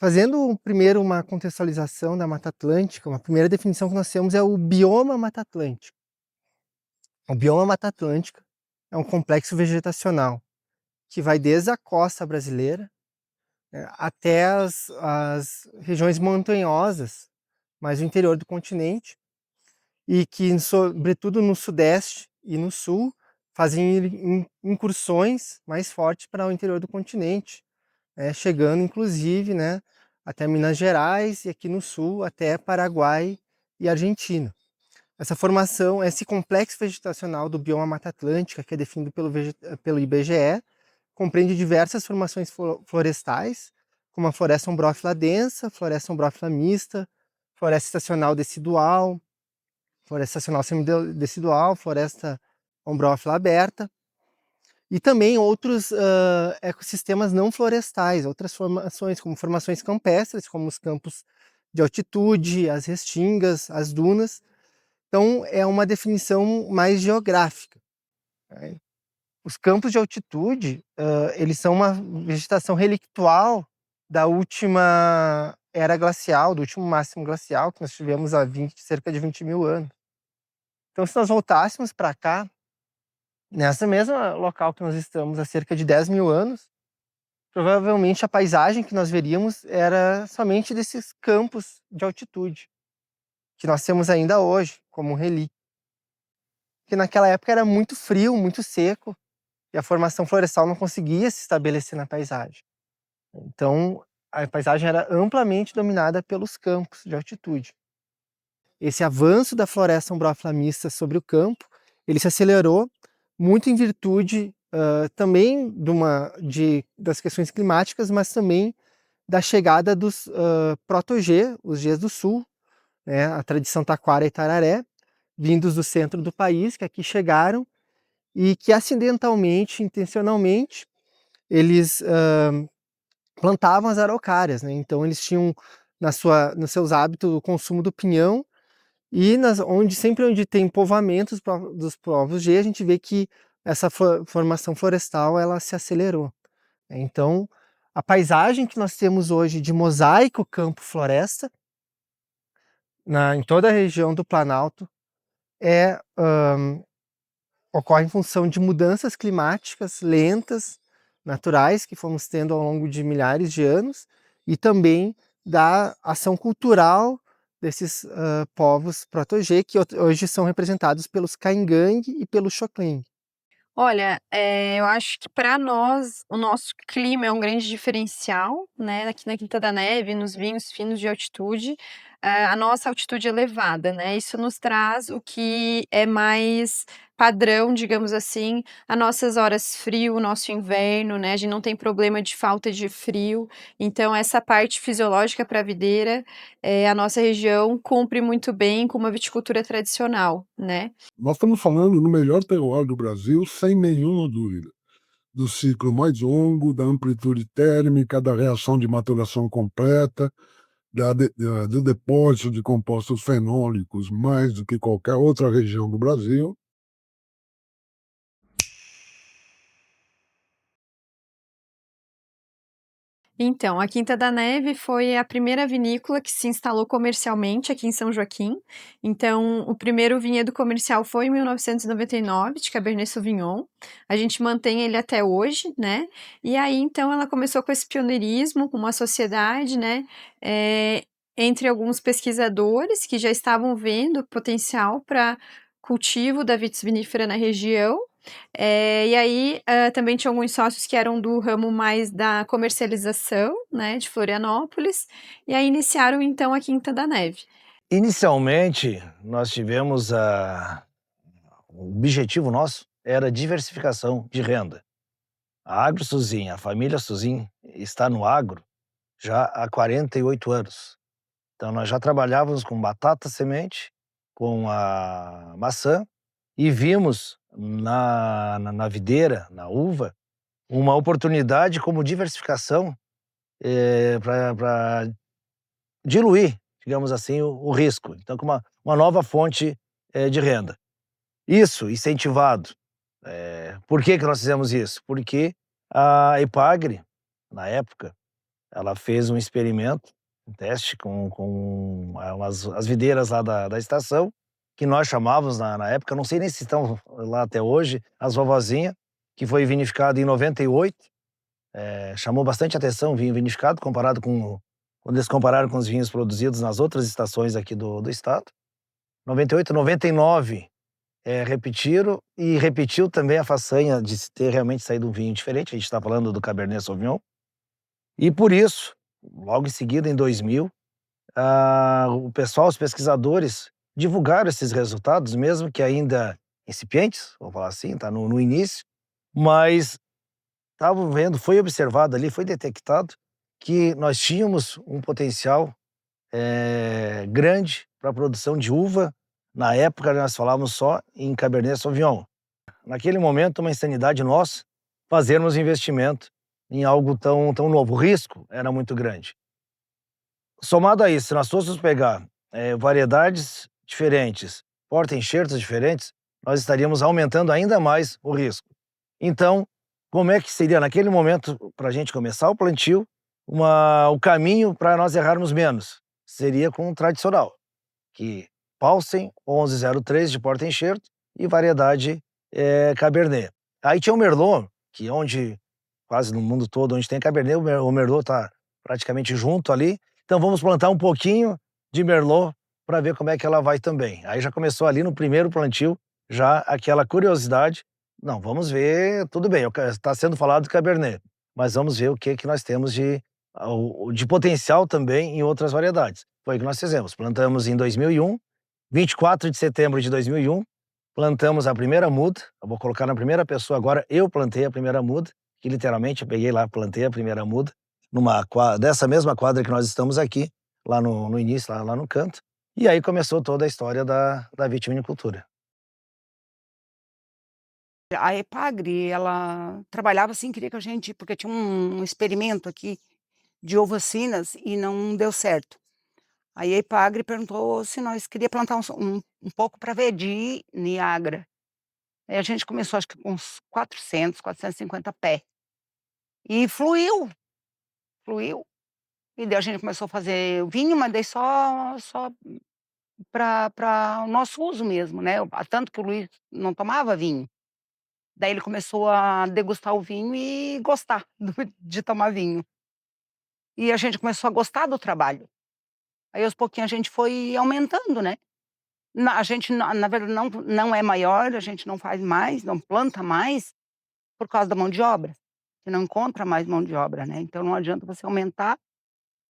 Fazendo primeiro uma contextualização da Mata Atlântica, uma primeira definição que nós temos é o bioma Mata Atlântica. O bioma Mata Atlântica é um complexo vegetacional que vai desde a costa brasileira, até as regiões montanhosas, mais o interior do continente, e que, sobretudo no sudeste e no sul, fazem incursões mais fortes para o interior do continente, chegando inclusive, né, até Minas Gerais e aqui no sul até Paraguai e Argentina. Essa formação, esse complexo vegetacional do bioma Mata Atlântica, que é definido pelo IBGE, compreende diversas formações florestais, como a floresta ombrófila densa, floresta ombrófila mista, floresta estacional decidual, floresta estacional semidecidual, floresta ombrófila aberta, e também outros ecossistemas não florestais, outras formações, como formações campestres, como os campos de altitude, as restingas, as dunas. Então, é uma definição mais geográfica, né? Os campos de altitude, eles são uma vegetação relictual da última era glacial, do último máximo glacial, que nós tivemos há cerca de 20 mil anos. Então, se nós voltássemos para cá, nessa mesma local que nós estamos há cerca de 10 mil anos, provavelmente a paisagem que nós veríamos era somente desses campos de altitude, que nós temos ainda hoje, como relíquia. Porque naquela época era muito frio, muito seco, e a formação florestal não conseguia se estabelecer na paisagem. Então, a paisagem era amplamente dominada pelos campos de altitude. Esse avanço da floresta ombrófila mista sobre o campo, ele se acelerou muito em virtude também das questões climáticas, mas também da chegada dos proto-G, os Gs do sul, né, a tradição taquara e tararé, vindos do centro do país, que aqui chegaram, e que acidentalmente, intencionalmente, eles plantavam as araucárias, né? Então eles tinham nos seus hábitos o consumo do pinhão, e sempre onde tem povoamentos dos povos G, a gente vê que essa formação florestal ela se acelerou. Então, a paisagem que nós temos hoje de mosaico campo-floresta, em toda a região do Planalto, ocorre em função de mudanças climáticas lentas, naturais, que fomos tendo ao longo de milhares de anos, e também da ação cultural desses povos proto-G, que hoje são representados pelos Caingangue e pelo Xoclen. Olha, eu acho que para nós o nosso clima é um grande diferencial, né, aqui na Quinta da Neve, nos vinhos finos de altitude, a nossa altitude elevada, né, isso nos traz o que é mais padrão, digamos assim, as nossas horas frio, o nosso inverno, né, a gente não tem problema de falta de frio, então essa parte fisiológica para a videira, a nossa região cumpre muito bem com uma viticultura tradicional, né. Nós estamos falando no melhor terroir do Brasil, sem nenhuma dúvida. Do ciclo mais longo, da amplitude térmica, da reação de maturação completa, do depósito de compostos fenólicos mais do que qualquer outra região do Brasil. Então, a Quinta da Neve foi a primeira vinícola que se instalou comercialmente aqui em São Joaquim. Então, o primeiro vinhedo comercial foi em 1999, de Cabernet Sauvignon. A gente mantém ele até hoje, né? E aí, então, ela começou com esse pioneirismo, com uma sociedade, né? Entre alguns pesquisadores que já estavam vendo potencial para cultivo da vitis vinífera na região. E aí, também tinha alguns sócios que eram do ramo mais da comercialização, né, de Florianópolis, e aí iniciaram então a Quinta da Neve. Inicialmente, nós tivemos o objetivo nosso era diversificação de renda. A Agro Suzin, a família Suzin está no agro já há 48 anos. Então nós já trabalhávamos com batata semente, com a maçã e vimos na videira, na uva, uma oportunidade como diversificação, para diluir, digamos assim, o risco. Então com uma nova fonte, de renda. Isso incentivado. Por que que nós fizemos isso? Porque a Epagri, na época, ela fez um experimento, um teste com as videiras lá da estação, que nós chamávamos na época, não sei nem se estão lá até hoje, as vovozinha, que foi vinificado em 98, chamou bastante atenção o vinho vinificado comparado quando eles compararam com os vinhos produzidos nas outras estações aqui do estado. 98, 99, repetiram e repetiu também a façanha de ter realmente saído um vinho diferente, a gente está falando do Cabernet Sauvignon. E por isso, logo em seguida, em 2000, o pessoal, os pesquisadores, divulgaram esses resultados, mesmo que ainda incipientes, vamos falar assim, tá no início, mas estavam vendo, foi observado ali, foi detectado que nós tínhamos um potencial grande para a produção de uva. Na época, nós falávamos só em Cabernet Sauvignon. Naquele momento, uma insanidade nossa fazermos investimento em algo tão novo. O risco era muito grande. Somado a isso, se nós fôssemos pegar variedades diferentes, porta-enxertos diferentes, nós estaríamos aumentando ainda mais o risco. Então, como é que seria, naquele momento, para a gente começar o plantio, o caminho para nós errarmos menos? Seria com o tradicional, que Paulsen 1103 de porta-enxerto e variedade Cabernet. Aí tinha o Merlot, que é onde, quase no mundo todo, onde tem Cabernet, o Merlot está praticamente junto ali. Então vamos plantar um pouquinho de Merlot para ver como é que ela vai também. Aí já começou ali no primeiro plantio, já aquela curiosidade. Não, vamos ver, tudo bem, está sendo falado de Cabernet, mas vamos ver o que nós temos de potencial também em outras variedades. Foi o que nós fizemos. Plantamos em 2001, 24 de setembro de 2001, plantamos a primeira muda. Eu vou colocar na primeira pessoa agora, eu plantei a primeira muda, que literalmente eu peguei lá, plantei a primeira muda, dessa mesma quadra que nós estamos aqui, lá no início, lá no canto. E aí começou toda a história da vitivinicultura. A Epagri, ela trabalhava assim, queria que a gente, porque tinha um experimento aqui de ovacinas e não deu certo. Aí a Epagri perguntou se nós queria plantar um pouco para ver de Niagara. Aí a gente começou, acho que com uns 450 pé. E fluiu. E daí a gente começou a fazer vinho, mas daí só para o nosso uso mesmo, né? Tanto que o Luiz não tomava vinho. Daí ele começou a degustar o vinho e gostar de tomar vinho. E a gente começou a gostar do trabalho. Aí aos pouquinhos a gente foi aumentando, né? A gente, na verdade, não é maior, a gente não faz mais, não planta mais, por causa da mão de obra. Você não encontra mais mão de obra, né? Então não adianta você aumentar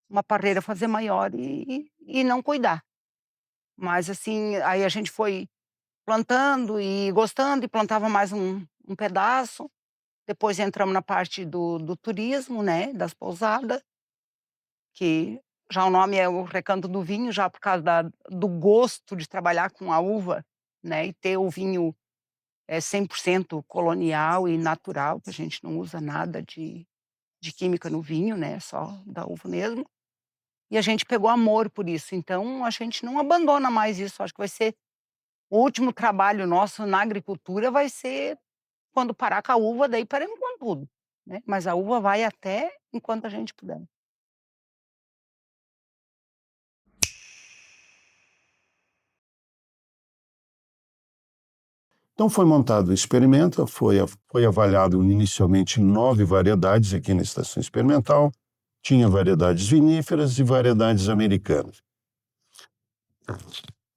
uma parreira, fazer maior e não cuidar. Mas assim, aí a gente foi plantando e gostando e plantava mais um pedaço. Depois entramos na parte do turismo, né, das pousadas, que já o nome é o Recanto do Vinho, já por causa do gosto de trabalhar com a uva, né, e ter o vinho 100% colonial e natural, que a gente não usa nada de química no vinho, né, só da uva mesmo. E a gente pegou amor por isso, então a gente não abandona mais isso, acho que vai ser o último trabalho nosso na agricultura vai ser quando parar com a uva, daí paramos com tudo, né, mas a uva vai até enquanto a gente puder. Então foi montado o experimento, foi avaliado inicialmente 9 variedades aqui na estação experimental, tinha variedades viníferas e variedades americanas.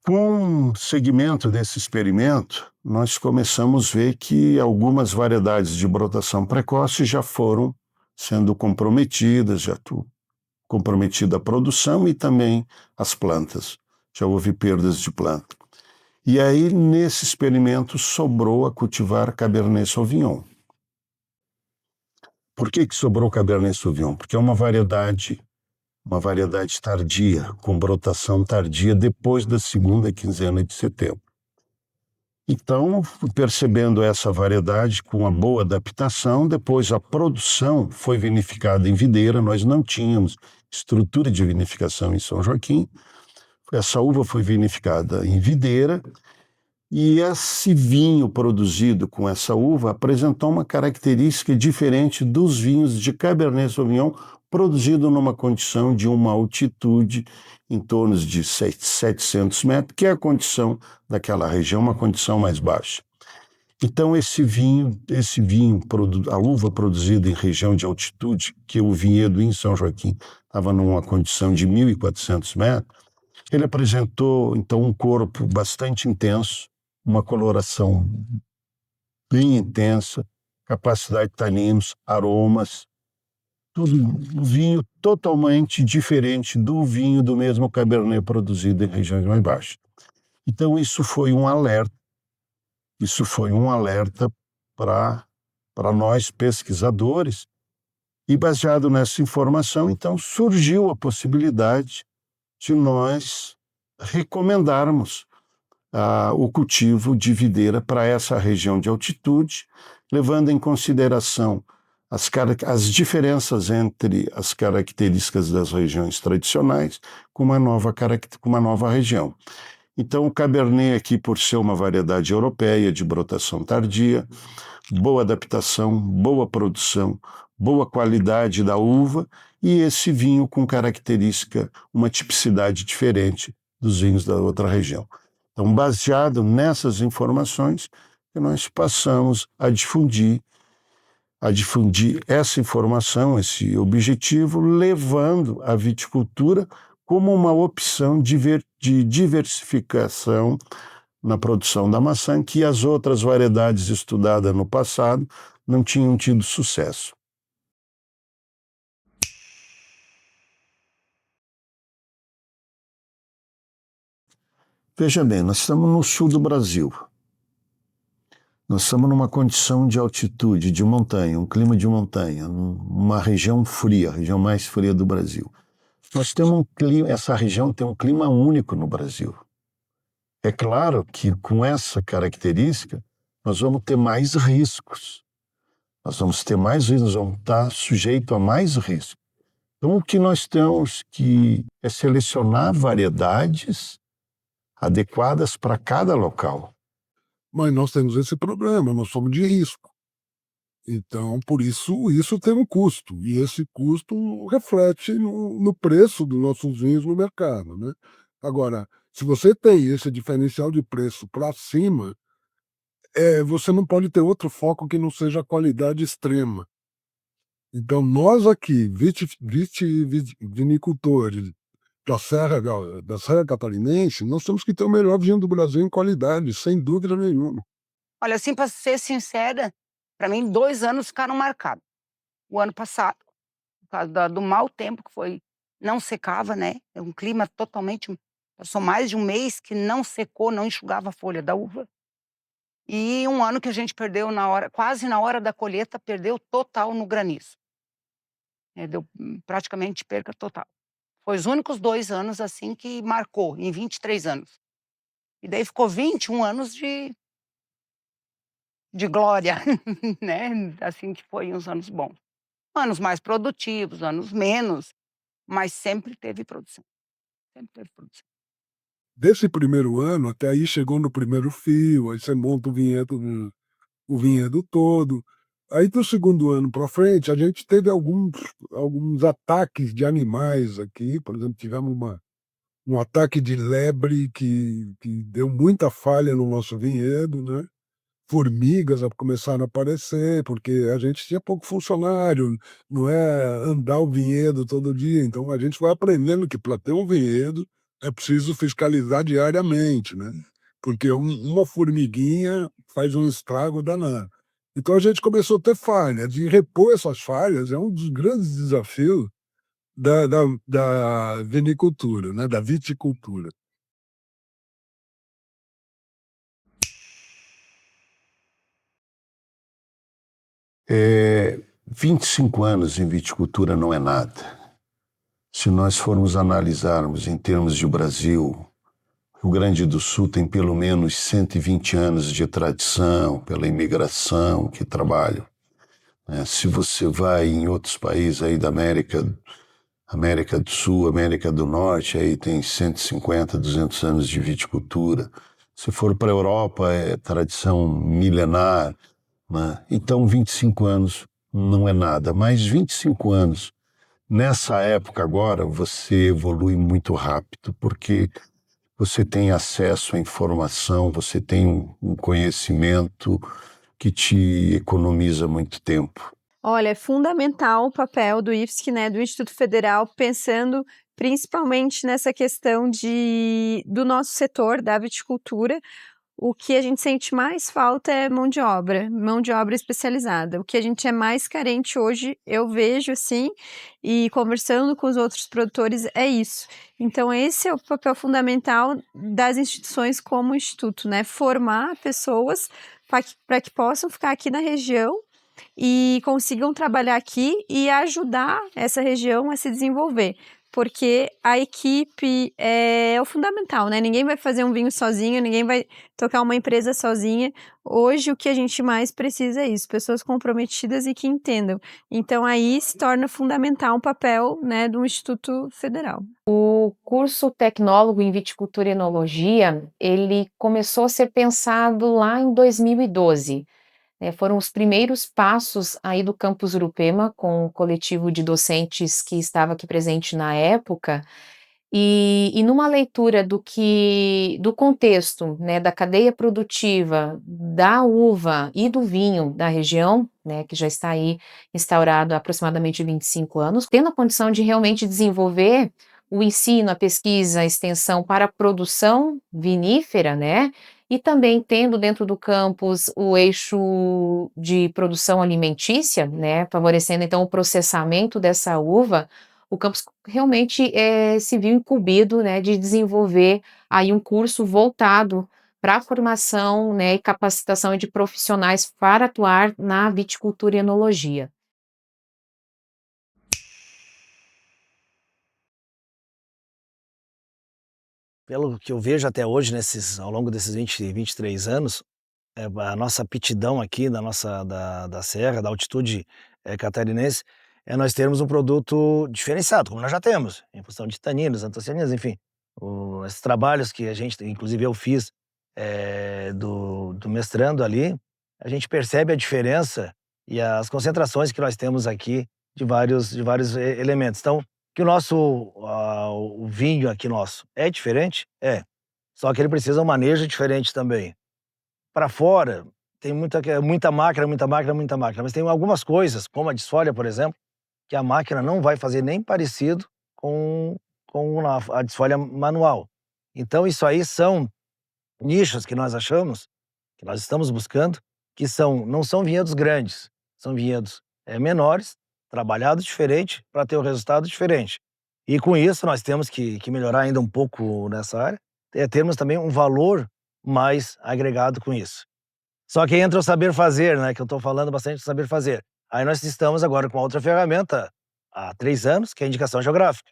Com o segmento desse experimento, nós começamos a ver que algumas variedades de brotação precoce já foram sendo comprometidas, comprometida a produção e também as plantas. Já houve perdas de planta. E aí, nesse experimento, sobrou a cultivar Cabernet Sauvignon. Por que sobrou Cabernet Sauvignon? Porque é uma variedade tardia, com brotação tardia depois da segunda quinzena de setembro. Então, percebendo essa variedade com uma boa adaptação, depois a produção foi vinificada em videira, nós não tínhamos estrutura de vinificação em São Joaquim, essa uva foi vinificada em videira, e esse vinho produzido com essa uva apresentou uma característica diferente dos vinhos de Cabernet Sauvignon produzido numa condição de uma altitude em torno de 700 metros, que é a condição daquela região, uma condição mais baixa. Então a uva produzida em região de altitude, que o vinhedo em São Joaquim estava numa condição de 1.400 metros, ele apresentou então um corpo bastante intenso, uma coloração bem intensa, capacidade de taninos, aromas, tudo um vinho totalmente diferente do vinho do mesmo Cabernet produzido em regiões mais baixas. Então isso foi um alerta para nós pesquisadores, e baseado nessa informação, então surgiu a possibilidade de nós recomendarmos o cultivo de videira para essa região de altitude, levando em consideração as diferenças entre as características das regiões tradicionais com uma nova região. Então, o Cabernet aqui, por ser uma variedade europeia de brotação tardia, boa adaptação, boa produção, boa qualidade da uva, e esse vinho com característica, uma tipicidade diferente dos vinhos da outra região. Então, baseado nessas informações, que nós passamos a difundir essa informação, esse objetivo, levando a viticultura como uma opção de diversificação na produção da maçã, que as outras variedades estudadas no passado não tinham tido sucesso. Veja bem, nós estamos no sul do Brasil. Nós estamos numa condição de altitude, de montanha, um clima de montanha, uma região fria, a região mais fria do Brasil. Nós temos essa região tem um clima único no Brasil. É claro que com essa característica, nós vamos ter mais riscos. Nós vamos estar sujeitos a mais riscos. Então, o que nós temos que é selecionar variedades adequadas para cada local. Mas nós temos esse problema, nós somos de risco. Então, por isso tem um custo, e esse custo reflete no preço dos nossos vinhos no mercado, né? Agora, se você tem esse diferencial de preço para cima, você não pode ter outro foco que não seja a qualidade extrema. Então, nós aqui, vinicultores da Serra Catarinense, nós temos que ter o melhor vinho do Brasil em qualidade, sem dúvida nenhuma. Olha, assim, para ser sincera, para mim 2 anos ficaram marcados. O ano passado, por causa do mau tempo que foi, não secava, né, é um clima totalmente, passou mais de um mês que não secou, não enxugava a folha da uva. E um ano que a gente perdeu quase na hora da colheita, perdeu total no granizo. Deu praticamente perca total. Foi os únicos 2 anos, assim, que marcou, em 23 anos. E daí ficou 21 anos de glória, né, assim, que foi uns anos bons. Anos mais produtivos, anos menos, mas sempre teve produção, sempre teve produção. Desse primeiro ano, até aí chegou no primeiro fio, aí você monta o vinhedo todo. Aí do segundo ano para frente, a gente teve alguns ataques de animais aqui, por exemplo, tivemos um ataque de lebre que deu muita falha no nosso vinhedo, né? Formigas começaram a aparecer, porque a gente tinha pouco funcionário, não é andar o vinhedo todo dia, então a gente vai aprendendo que para ter um vinhedo é preciso fiscalizar diariamente, né? Porque uma formiguinha faz um estrago danado. Então a gente começou a ter falhas, e repor essas falhas é um dos grandes desafios da vinicultura, né? Da viticultura. 25 anos em viticultura não é nada. Se nós formos analisarmos em termos de Brasil, Rio Grande do Sul tem pelo menos 120 anos de tradição pela imigração que trabalham. Se você vai em outros países aí da América do Sul, América do Norte, aí tem 150, 200 anos de viticultura. Se for para a Europa, é tradição milenar, né? Então 25 anos não é nada, mas 25 anos, nessa época agora, você evolui muito rápido, porque você tem acesso à informação, você tem um conhecimento que te economiza muito tempo. Olha, é fundamental o papel do IFSC, né, do Instituto Federal, pensando principalmente nessa questão do nosso setor, da viticultura. O que a gente sente mais falta é mão de obra especializada. O que a gente é mais carente hoje, eu vejo assim, e conversando com os outros produtores, é isso. Então, esse é o papel fundamental das instituições como o Instituto, né? Formar pessoas para que possam ficar aqui na região e consigam trabalhar aqui e ajudar essa região a se desenvolver. Porque a equipe é o fundamental, né? Ninguém vai fazer um vinho sozinho, ninguém vai tocar uma empresa sozinha. Hoje, o que a gente mais precisa é isso, pessoas comprometidas e que entendam. Então, aí se torna fundamental o papel, né, do Instituto Federal. O curso tecnólogo em viticultura e enologia, ele começou a ser pensado lá em 2012. Foram os primeiros passos aí do Campus Urupema, com o coletivo de docentes que estava aqui presente na época, e numa leitura do contexto, né, da cadeia produtiva, da uva e do vinho da região, né, que já está aí instaurado há aproximadamente 25 anos, tendo a condição de realmente desenvolver o ensino, a pesquisa, a extensão para a produção vinífera, né, e também tendo dentro do campus o eixo de produção alimentícia, né, favorecendo então o processamento dessa uva, o campus realmente se viu incumbido, né, de desenvolver aí um curso voltado para a formação, né, e capacitação de profissionais para atuar na viticultura e enologia. Pelo que eu vejo até hoje, ao longo desses 23 anos, a nossa aptidão aqui da serra, da altitude, catarinense, é nós termos um produto diferenciado, como nós já temos, em função de taninos, antocianinas, enfim. Esses trabalhos que a gente, inclusive eu fiz, do mestrando ali, a gente percebe a diferença e as concentrações que nós temos aqui de vários elementos. Então, que o vinho aqui nosso é diferente? É. Só que ele precisa um manejo diferente também. Para fora, tem muita máquina, muita máquina, muita máquina, mas tem algumas coisas, como a desfolha, por exemplo, que a máquina não vai fazer nem parecido com a desfolha manual. Então isso aí são nichos que nós achamos, que nós estamos buscando, que não são vinhedos grandes, são vinhedos, menores, trabalhados diferente, para ter um resultado diferente. E com isso nós temos que melhorar ainda um pouco nessa área, termos também um valor mais agregado com isso. Só que entra o saber fazer, né, que eu estou falando bastante do saber fazer. Aí nós estamos agora com outra ferramenta, há 3 anos, que é a indicação geográfica.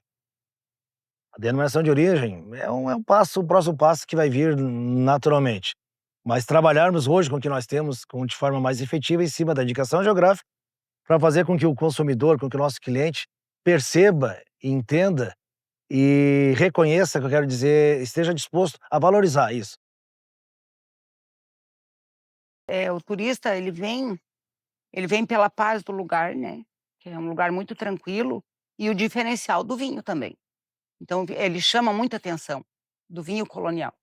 A denominação de origem é um próximo passo que vai vir naturalmente. Mas trabalharmos hoje com o que nós temos de forma mais efetiva em cima da indicação geográfica, para fazer com que o consumidor, com que o nosso cliente perceba, entenda e reconheça, que eu quero dizer, esteja disposto a valorizar isso. O turista, ele vem pela paz do lugar, né, que é um lugar muito tranquilo, e o diferencial do vinho também. Então ele chama muita atenção, do vinho colonial.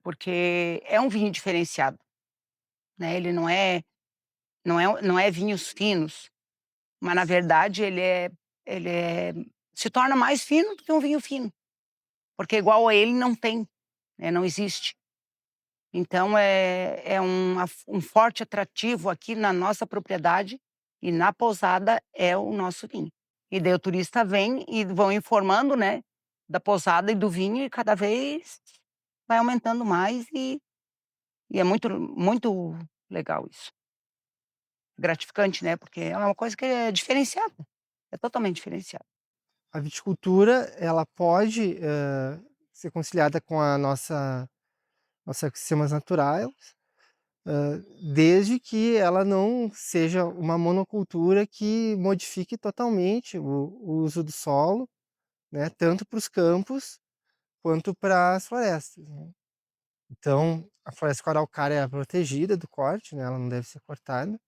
Porque é um vinho diferenciado, né, ele não é vinhos finos, mas na verdade ele se torna mais fino do que um vinho fino, porque igual a ele não tem, né, não existe. Então um forte atrativo aqui na nossa propriedade e na pousada é o nosso vinho. E daí o turista vem e vão informando, né, da pousada e do vinho e cada vez vai aumentando mais e é muito, muito legal isso. gratificante, né, porque é uma coisa que é diferenciada, é totalmente diferenciada. A viticultura, ela pode, ser conciliada com a nossos ecossistemas naturais, desde que ela não seja uma monocultura que modifique totalmente o uso do solo, né, tanto para os campos quanto para as florestas, né. Então, a floresta com araucária é protegida do corte, né, ela não deve ser cortada,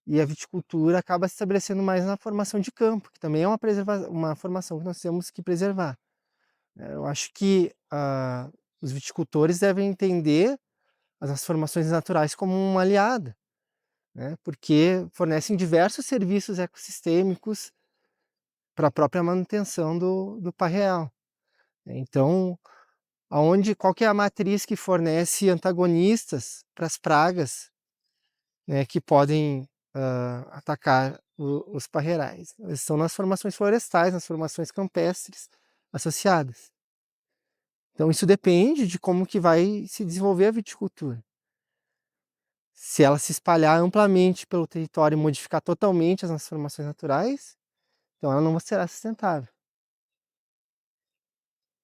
e a viticultura acaba se estabelecendo mais na formação de campo, que também é uma formação que nós temos que preservar. Eu acho que, os viticultores devem entender as formações naturais como uma aliada, né, porque fornecem diversos serviços ecossistêmicos para a própria manutenção do parreal. Então, qual que é a matriz que fornece antagonistas para as pragas, né, que podem, atacar os parreirais? Eles estão nas formações florestais, nas formações campestres associadas. Então isso depende de como que vai se desenvolver a viticultura. Se ela se espalhar amplamente pelo território e modificar totalmente as nossas formações naturais, então ela não será sustentável.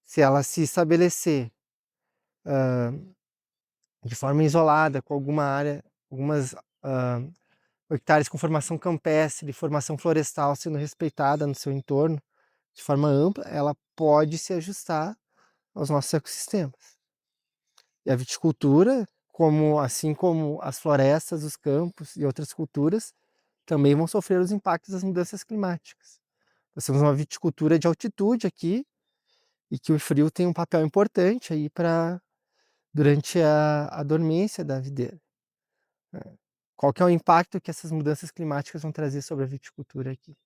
Se ela se estabelecer, de forma isolada, com alguma área, algumas, hectares com formação campestre, formação florestal sendo respeitada no seu entorno de forma ampla, ela pode se ajustar aos nossos ecossistemas. E a viticultura, assim como as florestas, os campos e outras culturas, também vão sofrer os impactos das mudanças climáticas. Nós temos uma viticultura de altitude aqui, e que o frio tem um papel importante aí durante a dormência da videira, né. Qual que é o impacto que essas mudanças climáticas vão trazer sobre a viticultura aqui?